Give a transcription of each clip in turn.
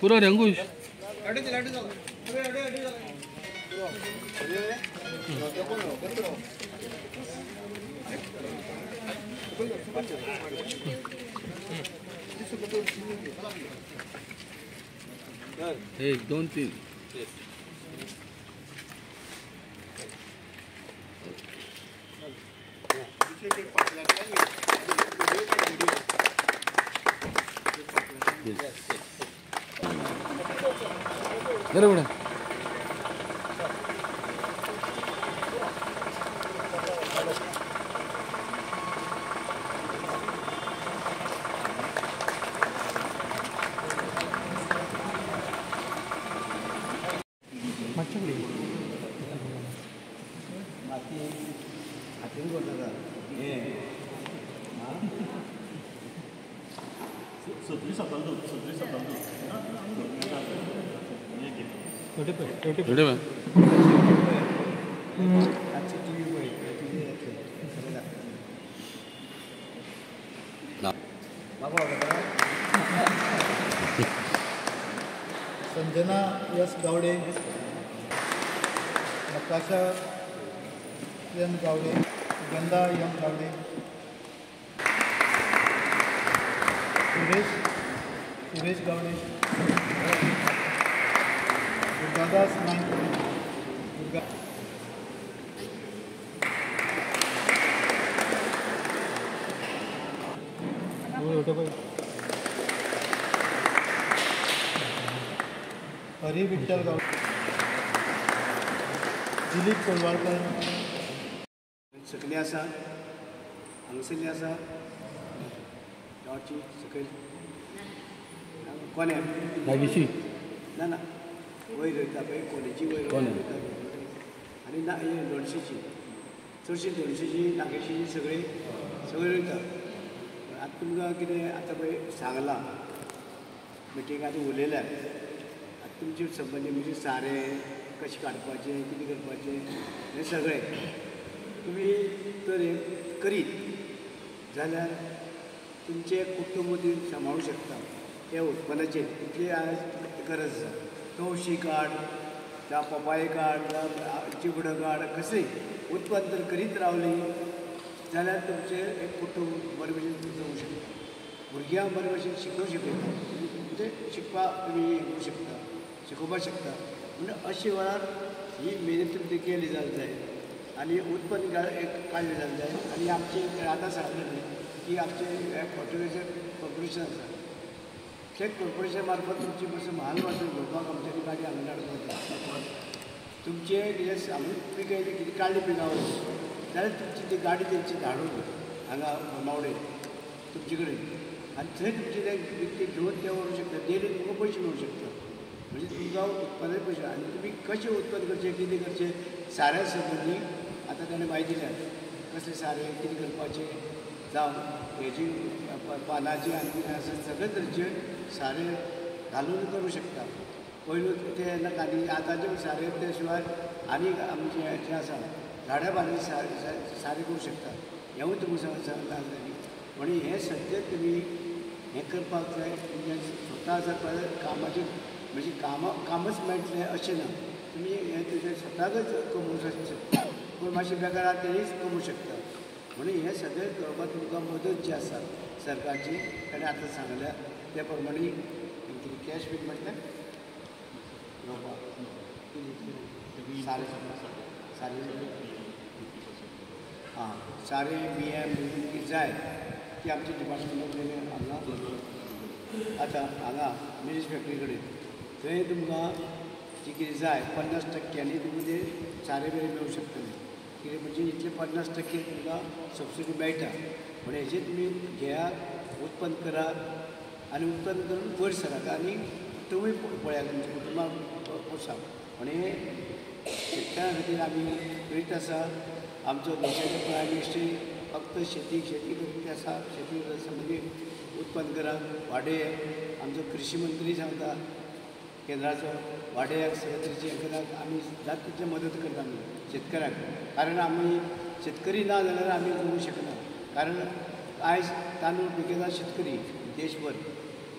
पूरा रंगूश एक दोन तीन बरोबर संजना एस गावडे, नकाशा एम गावडे, गंदा एम गावडे, सुरेश गावडे, दुर्गादास नाईक, हरी विठ्ठल गावडे, दिलीप कोलवाळकर, सकले आसा हांगसरली आसा गांवची सकयल कोण्या लागीची ना ना वयर रोयता पळय कोणेची वयर रोयता आनी ना हे लोणशेची चडशी लोणशेची नागेची सगळे रोयता आतां तुमकां कितें आतां पळय सांगलां मिटिंगांत उलयल्यार आतां तुमचे संबंदी म्हणजे सारें कशें काडपाचें कितें करपाचें हें सगळें तुमी तर हें करीत जाल्यार तुमचें कुटुंब तुमी सांबाळूंक शकता त्या उत्पन्नाचेर इतली आज गरज आसा तवशी काड जावं पपाय काड जावं चिबडो काड कसलीय उत्पन्न जर करीत रावली जाल्यार तुमचें एक कुटुंब बरे भशेन चलोवंक शकता भुरग्यांक बरे भशेन शिकोवंक शकता म्हणजे शिकपाक तुमी येवंक शकता शिकोवपाक शकता म्हणजे अशे वेळार ही मेहनत तुमी केली जावंक जाय आनी उत्पन्न काडलें जावंक जाय आनी आमचें आतां सांगलें की आमचें फर्टिलायझर कॉर्पोरेशन आसा ते कॉर्पोरेशन मार्फत तुमची मातसो म्हाल वाटून घेवपाक आमच्यानी गाडी हांगा धाडपाक तुमचे कितें सामूत पिकयलें कितें काडली पिकावळ जाल्यार तुमची ती गाडी तेंची धाडून हांगा मावडे तुमचे कडेन आनी थंय तुमचे ते विकते घेवन ते व्हरूंक शकता डेली तुमकां पयशे मेळूंक शकता म्हणजे तुमकां उत्पन्न पयशे आनी तुमी कशें उत्पन्न करचें कितें करचें साऱ्या संबंदी आतां ताणें म्हायती दिल्या कसलें सारें कितें करपाचें जावं हेजी पानाची आनी कितें आसा सगळे तरेचे सारें घालून करूं शकता पयलूच ते नाका आनी आतांचे सारें ते शिवाय आनी आमचें जें आसा झाडां बांदून सारें करूं शकता हेंवूय तुमकां सांगलां म्हणून हें सद्या तुमी हें करपाक जाय तुमच्या स्वता जर कामाचें म्हणजे कामच मेळटलें अशें ना तुमी हें तुजें स्वताकच कमोवंक शकता पूण मातशें बेकाराक तेणीच कमोवंक शकता म्हणून हें सगळें करपाक तुमकां मदत जी आसा सरकारची ताणें आतां सांगल्या त्या प्रमाणे कितें कॅश बीन म्हटल्यार सारें बियां कितें जाय ती आमच्या डिपार्टमेंटान हांगा आतां हांगा मिल्स फॅक्टरी कडेन थंय तुमकां जी कितें जाय 50% तुमकां तें सारें बरें मेळूंक शकतलें कितें म्हणजे इतले 50% तुमकां सबसिडी मेळटा पूण हेजेर तुमी घेयात उत्पन्न करात आनी उत्पन्न करून वयर सरात आनी तुमी पळयात तुमच्या कुटुंबाक पोसाक म्हणून शेतकारां खातीर आमी करीत आसा आमचो देशाचो प्रायम मिनिस्टर फक्त शेती करीत आसा शेती संबंदी उत्पन्न करात वाडय आमचो कृषी मंत्री सांगता केंद्राचो वाड्याक सगळ्या हें आमी जाता तितले मदत करता आमी शेतकऱ्याक कारण आमी शेतकरी ना जाल्यार आमी जगूंक शकना कारण आयज तांदूळ पिकयता शेतकरी देशभर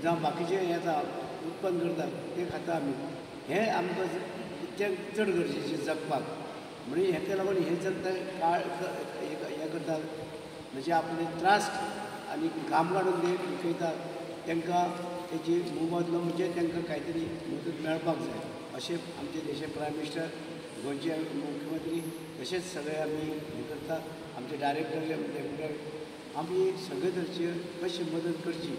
जावं बाकीचे हें जाता उत्पन्न करतात ते खाता आमी हें आमकां तें चड गरजेचें जगपाक म्हणजे हेका लागून हे जगता काळ हें करतात म्हणजे आपले त्रास आनी घाम काडून ते पिकयतात तांकां तेजी मोबदलो म्हणजे तांकां कांय तरी मदत मेळपाक जाय अशें आमचे देशाचे प्रायम मिनिस्टर गोंयचे मुख्यमंत्री तशेंच सगळे आमी हें करतात आमचे डायरेक्टर डेप्युटर आमी सगळे तरेचे कशी मदत करची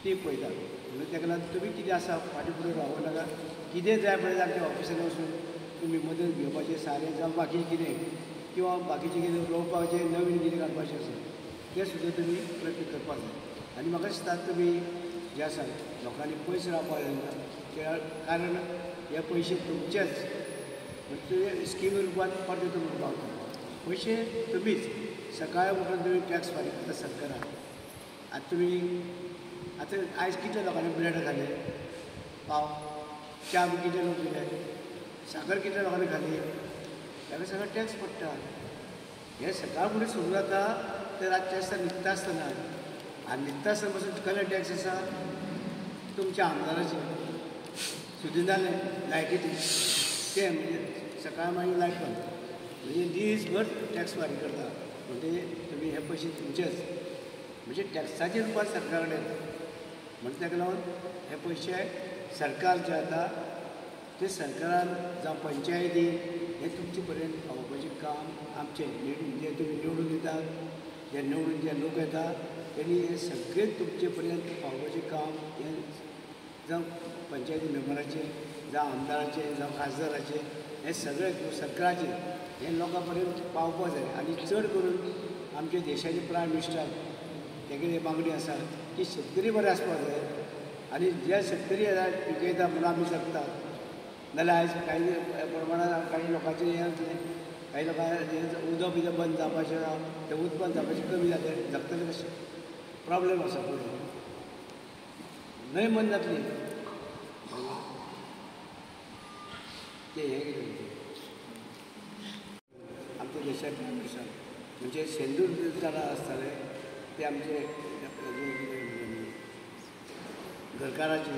ती पळयतात म्हणून ताका लागून तुमी कितें आसा फाटीं फुडें रावूं नाका कितें जाय पळय आमच्या ऑफिसान वचून तुमी मदत घेवपाचें सारें जावं बाकी कितें किंवा बाकीचें कितें रोवपाचें नवीन कितें काडपाचें आसा तें सुद्दां तुमी प्रयत्न करपाक जाय आनी म्हाका दिसता तुमी जे आसा लोकांनी पयस रावपाक जायना त्या कारण हे पयशे तुमचेच म्हणजे स्किमी रुपान परते तुमकां पावता पयशे तुमीच सकाळी उठून तुमी टॅक्स फारीक करता सरकाराक आतां तुमी आतां आयज कितले लोकांनी ब्रेड खाले पाव च्या कितले लोक दिले साखर कितले लोकांनी खाली ताका सगळो टॅक्स पडटा हे सकाळ फुडें सुरू जाता ते रातचे आसता न्हिदता आसतना आनी न्हिदता आसतना पासून कसले टॅक्स आसा तुमच्या आमदाराचे सुद्दां जालें लायटीचे ते म्हणजे सकाळ मागीर लायट बंद म्हणजे दीसभर टॅक्स फारीक करता म्हणजे तुमी हे पयशे तुमचेच म्हणजे टॅक्साच्या रुपान सरकार कडेन म्हणजे ताका लागून हे पयशे सरकार जे आसा ते सरकारान जावं पंचायती हे तुमचे पर्यंत पावोवपाचें काम आमचें जे तुमी निवडून दितात जे निवडून जे लोक येतात तेणी हे सगळे तुमचे पर्यंत पावोवपाचें काम हें जावं पंचायती मेंबराचें जावं आमदाराचें जावं खासदाराचें हें सगळें सरकाराचें हें लोकां पर्यंत पावपाक जाय आनी चड करून आमच्या देशाचे प्रायम मिनिस्टर तेगे मागणी आसा की शेतकरी बरे आसपाक जाय आनी जे शेतकरी पिकयता म्हणून आमी जगतात नाल्यार आयज काही प्रमाणात काही लोकांचें हें जातलें काही लोकांचें उदक बिदक बंद जावपाचें तें उत्पन्न जावपाचें कमी जातलें जगतलें कशें प्रॉब्लेम आसा पळय न्हंय बंद जातली ते हें कितें आमच्या देशांत प्रायम मिनिस्टर म्हणजे शेंदूर जाणा आसताले ते आमचे घरकाराची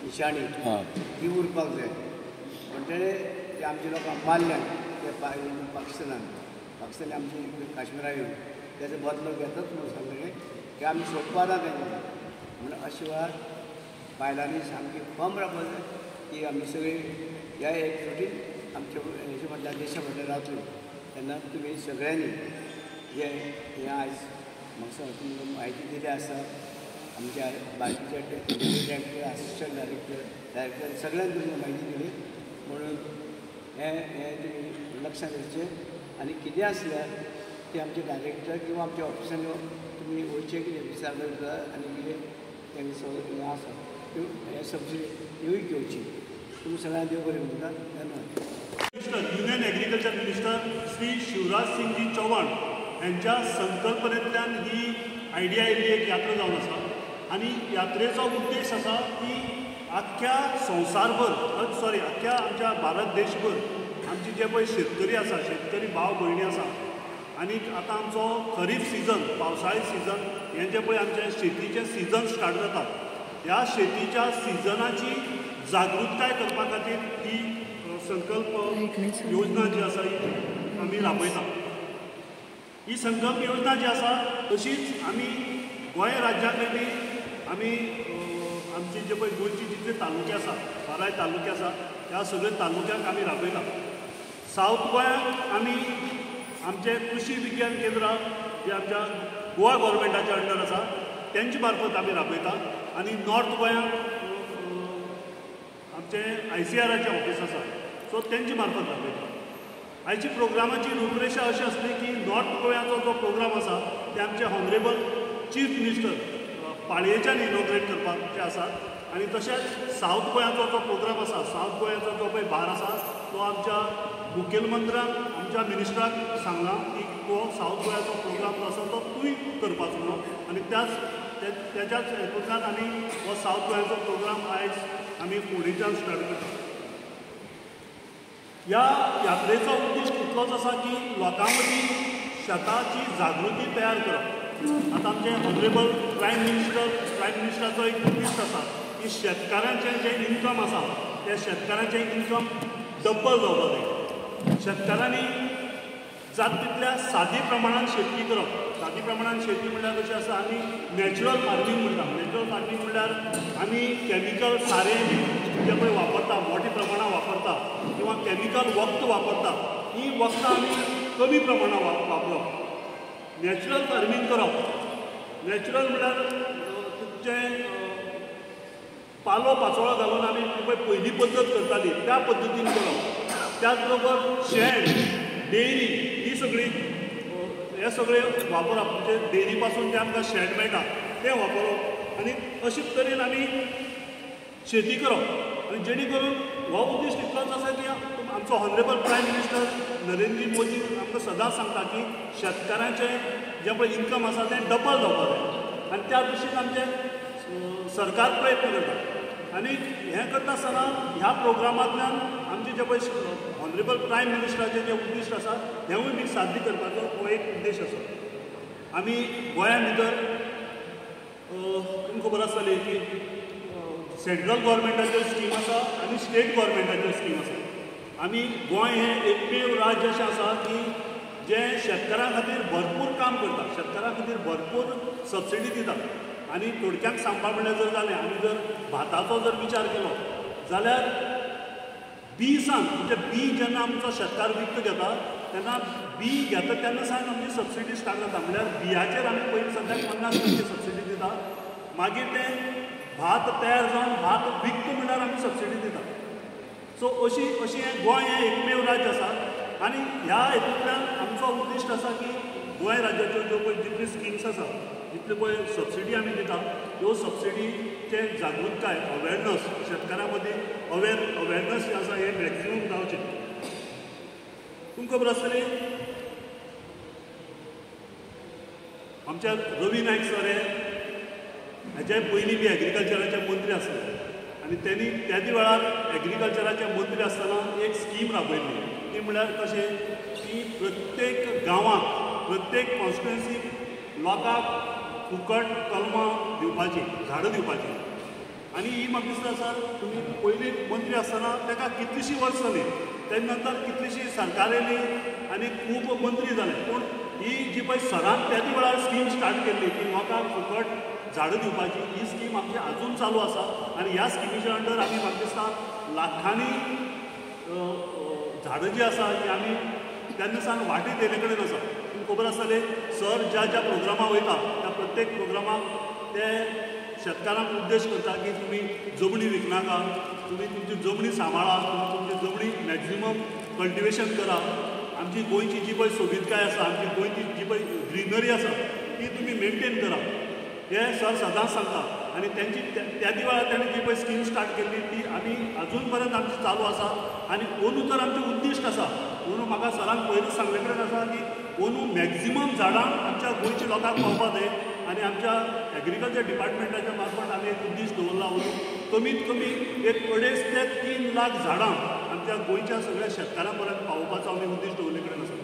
निशाणी ती उरपाक जाय पण तेणें ते आमचे लोकांक मारल्यान ते पाकिस्तानान आमची काश्मीरा येवन तेजो बदलो घेतात म्हणून सांगलें की आमी सोडपा ना तेंकां म्हणून अशे वेळार बायलांनी सामकी फर्म रावपाक जाय की आमी सगळीं ह्या एक फावटीन आमच्या हेजे फाटल्या देशा फाटल्यान रावतलीं तेन्ना तुमी सगळ्यांनी हे आयज म्हाका तुमकां म्हायती दिली आसा आमच्या बाकीचे डायरेक्टर असिस्टंट डायरेक्टर सगळ्यांनी तुमकां म्हायती दिली म्हणून हे तुमी लक्षांत दवरचें आनी कितें आसल्यार ते आमचे डायरेक्टर किंवा आमच्या ऑफिसान तुमी वयचे कितें विचार करता आनी कितें तेंकां हें आसा हे सबसिडी ह्योय घेवची तुमी सगळ्यांक देव बरें म्हणटा धन्यवाद. Union agriculture minister Shri Shivraj Singhji Chouhan यांच्या संकल्पनेंतल्यान ही आयडिया येयल्ली एक यात्रा जावन आसा आनी यात्रेचो उद्देश आसा की आख्ख्या संवसारभर आख्ख्या आमच्या भारत देशभर आमचे जे पळय शेतकरी आसा शेतकरी भाव भयणी आसा आनी आतां आमचो खरीफ सिजन पावसाळी सिजन हें जें पळय आमचें शेतीचें सिजन स्टार्ट जाता ह्या शेतीच्या सिजनाची जागृताय करपा खातीर ही संकल्प योजना जी आसा ही आमी राबयता. ही संकल्प योजना जी आसा तशीच आमी गोंय राज्यांतली आमी आमची जे पळय गोंयची जितले तालुके आसा 12 तालुके आसा ह्या सगळे तालुक्यांक आमी राबयता. सावथ गोंयांत आमी आमचे कृषी विज्ञान केंद्र जे आमच्या गोवा गव्हर्मेंटाच्या अंडर आसा तेंचे मार्फत आमी राबयता आनी नॉर्थ गोंयांत आमचे ICRचे ऑफिस आसा सो तेंचे मार्फत राबयता. आयची प्रोग्रामाची रूपरेशा अशी आसली की नॉर्थ गोंयाचो जो प्रोग्राम आसा ते आमचे हॉनरेबल चीफ मिनिस्टर पाळयेच्यान इनॉग्रेट करपाचे आसात आनी तशेंच सावथ गोंयाचो जो प्रोग्राम आसा सावथ गोंयाचो जो पळय भार आसा तो आमच्या मुखेलमंत्र्याक आमच्या मिनिस्टराक सांगला की तो सावथ गोंयाचो प्रोग्राम जो आसा तो तूंय करपाचो म्हणून आनी त्याच्याच हेतूंतल्यान आमी हो सावथ गोंयाचो प्रोग्राम आयज आमी फोंडेच्यान स्टार्ट करता. ह्या यात्रेचो उद्देश इतलोच आसा की लोकां मदीं शेताची जागृती तयार करप. आतां आमचे ऑनरेबल प्रायम मिनिस्टराचो एक उद्दिश्ट आसा की की शेतकारांचें जें इन्कम आसा त्या शेतकारांचें इन्कम डब्बल जावपाक जाय. शेतकारांनी जाता तितल्या सादी प्रमाणान शेती करप. सादी प्रमाणान शेती म्हणल्यार कशें आसा आमी नॅचरल फार्मींग म्हणटा. नॅचरल फार्मींग म्हणल्यार आमी कॅमिकल सारें जे पळय वापरता मोठ्या प्रमाणात वापरता किंवा कॅमिकल वखद वापरता ही वखदां आमी कमी प्रमाणात वापरप. नॅचरल फार्मींग करप. नॅचरल म्हणल्यार तुमचें पालो पाचोळो घालून आमी पळय पयली पद्दत करताली त्या पद्दतीन करप. त्याच बरोबर शेण डेयरी ही सगळी हे सगळे वापरप. म्हणजे डेयरी पासून जे आमकां शेण मेळटा तें वापरप आनी अशेंच तरेन आमी शेती करप. आनी जेणे करून हो उद्दिश्ट इतलोच आसा की आमचो honourable prime minister Narendra Modi आमकां सदांच सांगता की शेतकारांचें जें पळय इन्कम आसा तें डबल जावपाक जाय आनी त्या दृश्टीन आमचें सरकार प्रयत्न करता. आनी हें करता आसतना ह्या प्रोग्रामांतल्यान आमचे जे पळय हॉनरेबल प्रायम मिनिस्टराचें जें उद्दिश्ट आसा हेंवूय बी साध्य करपाचो हो एक उद्देश आसा. आमी गोंया भितर तुमकां खबर आसतली की सेंट्रल गव्हर्मेंटाच्यो स्कीम आसा आनी स्टेट गव्हर्मेंटाच्यो स्कीम आसा. आमी गोंय हें एकमेव राज्य अशें आसा की जें शेतकारां खातीर भरपूर काम करता. शेतकारां खातीर भरपूर सबसिडी दिता. आनी थोडक्यान सांगपा म्हणल्यार जर जालें आमी जर भाताचो जर विचार केलो जाल्यार बी सावन म्हणजे बी जेन्ना आमचो शेतकार विकतो घेता तेन्ना बी घेता तेन्ना सावन आमची सबसिडी स्टार्ट जाता. म्हणल्यार बियाचेर आमी पयलीं सद्याक 50% सबसिडी दिता. मागीर तें भात तयार जावन भात विकतो म्हणल्यार आमी सबसिडी दिता. सो अशी हें गोंय हें एकमेव राज्य आसा. आनी ह्या हेतूंतल्यान आमचो उद्दिश्ट आसा की गोंय राज्याच्यो ज्यो पळय जितल्यो स्किम्स आसा जितल्यो पळय सबसिडी आमी दिता ह्यो सबसिडीचे जागृताय अवेरनस शेतकारां मदीं अवेरनस जें आसा हें मॅक्झिमम जावचें. तुमकां खबर आसतली आमच्या रवी नायक सर हेचे पयलीं बी एग्रीकल्चराचे मंत्री आसले आनी त्यांनी त्याच वेळार एग्रीकल्चराचे मंत्री आसतना एक स्कीम राबयल्ली. ती म्हळ्यार कशें की प्रत्येक गांवांत प्रत्येक कॉन्स्टिट्युएन्सीक लोकांक फुकट कलमां दिवपाची झाडां दिवपाची. आनी ही म्हाका दिसता सर तुमी पयलीं मंत्री आसतना ताका कितलींशीं वर्सां जालीं तेन्ना नंतर कितलींशीं सरकार येयली आनी खूब मंत्री जाले. पूण ही जी पळय सरान त्याच वेळार स्कीम स्टार्ट केल्ली की लोकांक फुकट झाडां दिवपाची ही स्कीम आमची अजून चालू आसा. आनी ह्या स्किमीच्या अंडर आमी म्हाका दिसता लाखांनी झाडां जी आसा ती आमी तेन्ना सावन वाटे तेले कडेन आसा. तुमकां खबर आसतलें सर ज्या ज्या प्रोग्रामाक वयता त्या प्रत्येक प्रोग्रामाक ते शेतकारांक उद्देश करता की तुमी जमनी विकनाका, तुमी तुमची जमनी सांबाळा, तुमी तुमची जमनी मॅक्झिमम कल्टिवेशन करा. आमची गोंयची जी पळय सोबीतकाय आसा आमची गोंयची जी पळय ग्रिनरी आसा ती तुमी मेनटेन करा. हे सर सदांच सांगता. आनी त्यांची त्या वेळार ताणें जी पळय स्कीम स्टार्ट केल्ली ती आमी अजून पर्यंत आमची चालू आसा. आनी अंदू तर आमचें उद्दिश्ट आसा. अंदू म्हाका सरान पयलीं सांगले कडेन आसा की अंदू मॅक्झिमम झाडां आमच्या गोंयच्या लोकांक पावपा जाय. आनी आमच्या एग्रीकल्चर डिपार्टमेंटाच्या मार्फत आमी एक उद्दिश्ट दवरला अंदू कमीत कमी एक 2.5 ते 3 लाख झाडां आमच्या गोंयच्या सगळ्या शेतकारां पर्यंत पावोवपाचो आमी उद्दिश्ट दवरले कडेन आसा.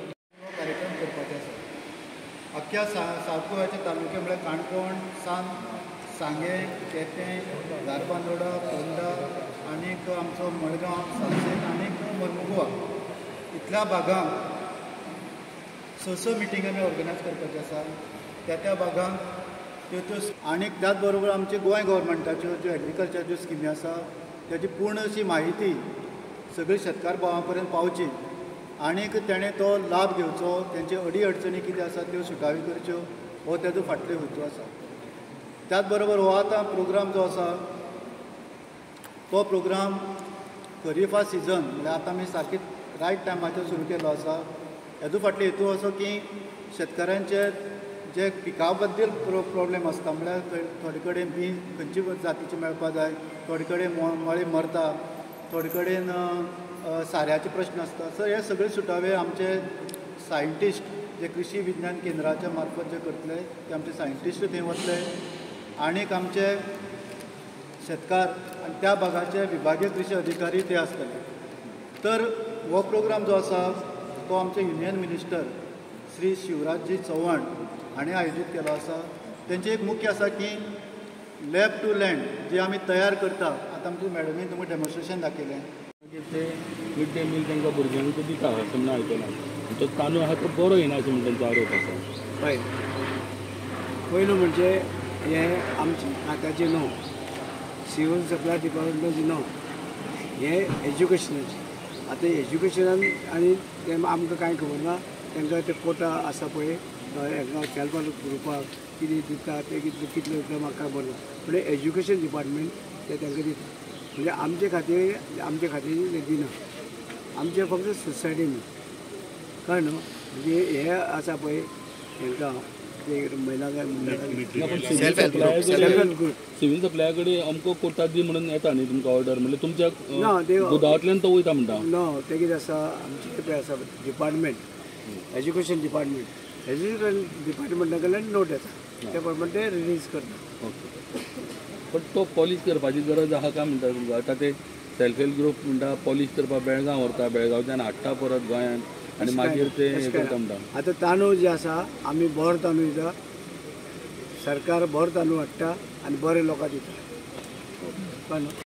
कार्यक्रम करपाचे आसा. अख्ख्या सावथ गोव्याचे तालुके म्हळ्यार काणकोण सान सांगे केपें धारबांदोडा फोंडा आनीक आमचो मडगांव सालसेत आनीक मोर्मुगांव इतल्या भागांक स मिटींग आमी ऑर्गनायज करपाची आसा. त्या भागांक त्यो आनीक त्याच बरोबर आमचे गोंय गव्हर्मेंटाच्यो ज्यो एग्रीकल्चराच्यो स्किमी आसा त्याची पूर्ण अशी माहिती सगळी शेतकार भावां पर्यंत पावची आनीक तेणें तो लाभ घेवचो. तेंचे अडी अडचणी कितें आसा त्यो सुटावी करच्यो हो तेजो फाटलो हेतू आसा. त्याच बरोबर हो आतां प्रोग्राम जो आसा तो प्रोग्राम खरीफा सिजन म्हळ्यार आतां आमी सारकी रायट टायमाचेर सुरू केलो आसा. हेजो फाटलो हेतू असो की शेतकारांचे जे पिका बद्दल प्रॉब्लेम आसता म्हळ्यार थोडे कडेन बी खंयची जातीची मेळपा जाय, थोडे कडेन मळी मरता, थोडे कडेन साऱ्याचे प्रश्न आसता. सर हे सगळे सुटावे आमचे सायंटिस्ट जे कृषी विज्ञान केंद्राच्या मार्फत जे करतले ते आमचे सायंटिस्ट थंय वतले आनीक आमचे शेतकार आनी त्या भागाचे विभागीय कृषी अधिकारी ते आसतले. तर हो प्रोग्राम जो आसा तो आमचे युनियन मिनिस्टर श्री शिवराजजी चव्हाण हांणी आयोजीत केलो आसा. तेंचे एक मुख्य आसा की लॅब टू लँड जे आमी तयार करता आतां आमच्या मॅडमीन तुमकां डेमॉन्स्ट्रेशन दाखयलें ते मिड डे मील तांकां भुरग्यांक दिता अशें म्हणून आयकलां तो तांदूळ आहा तो बरो येना अशें म्हणून तांचो आरोप आसा पळय पयलो म्हणजे हे आमचे खात्याचे न्हू सिव्हिल सप्लाय डिपार्टमेंटाचे न्हू हे एज्युकेशनाचे आतां एज्युकेशनान आनी ते आमकां कांय खबर ना तांकां ते कोटा आसा पळय हांगा सेल्फ हेल्प ग्रुपाक कितें दिता ते कितले दिता म्हाका खबर ना पूण एज्युकेशन डिपार्टमेंट ते तांकां दिता म्हणजे आमचे खातीर ते दिना आमचे फक्त सोसायटीन कळ्ळें न्हू म्हणजे हे आसा पळय हांकां ते महिला सिव्हिल सप्लाया कडेन अमको कोटा दी म्हणून येता न्ही तुमकां ऑर्डर म्हणजे तुमच्या गोदावांतल्यान तो वयता म्हणटा नो ते कितें आसा आमचे पळय आसा डिपार्टमेंट एज्युकेशन डिपार्टमेंटा कडल्यान नोट येता त्या प्रमाणे ते रिलीज करता पण तो पॉलिश करपाची गरज आहा काय म्हणटा तुमकां आतां ते सेल्फ हेल्प ग्रुप म्हणटा पॉलिश करपाक बेळगांव व्हरता बेळगांवच्यान हाडटा परत गोंयांत आनी मागीर ते हे करता म्हणटा आतां तांदूळ जे आसा आमी बरो तांदूळ दिता सरकार बरो तांदूळ हाडटा आनी बरे लोकांक दिता कळ्ळें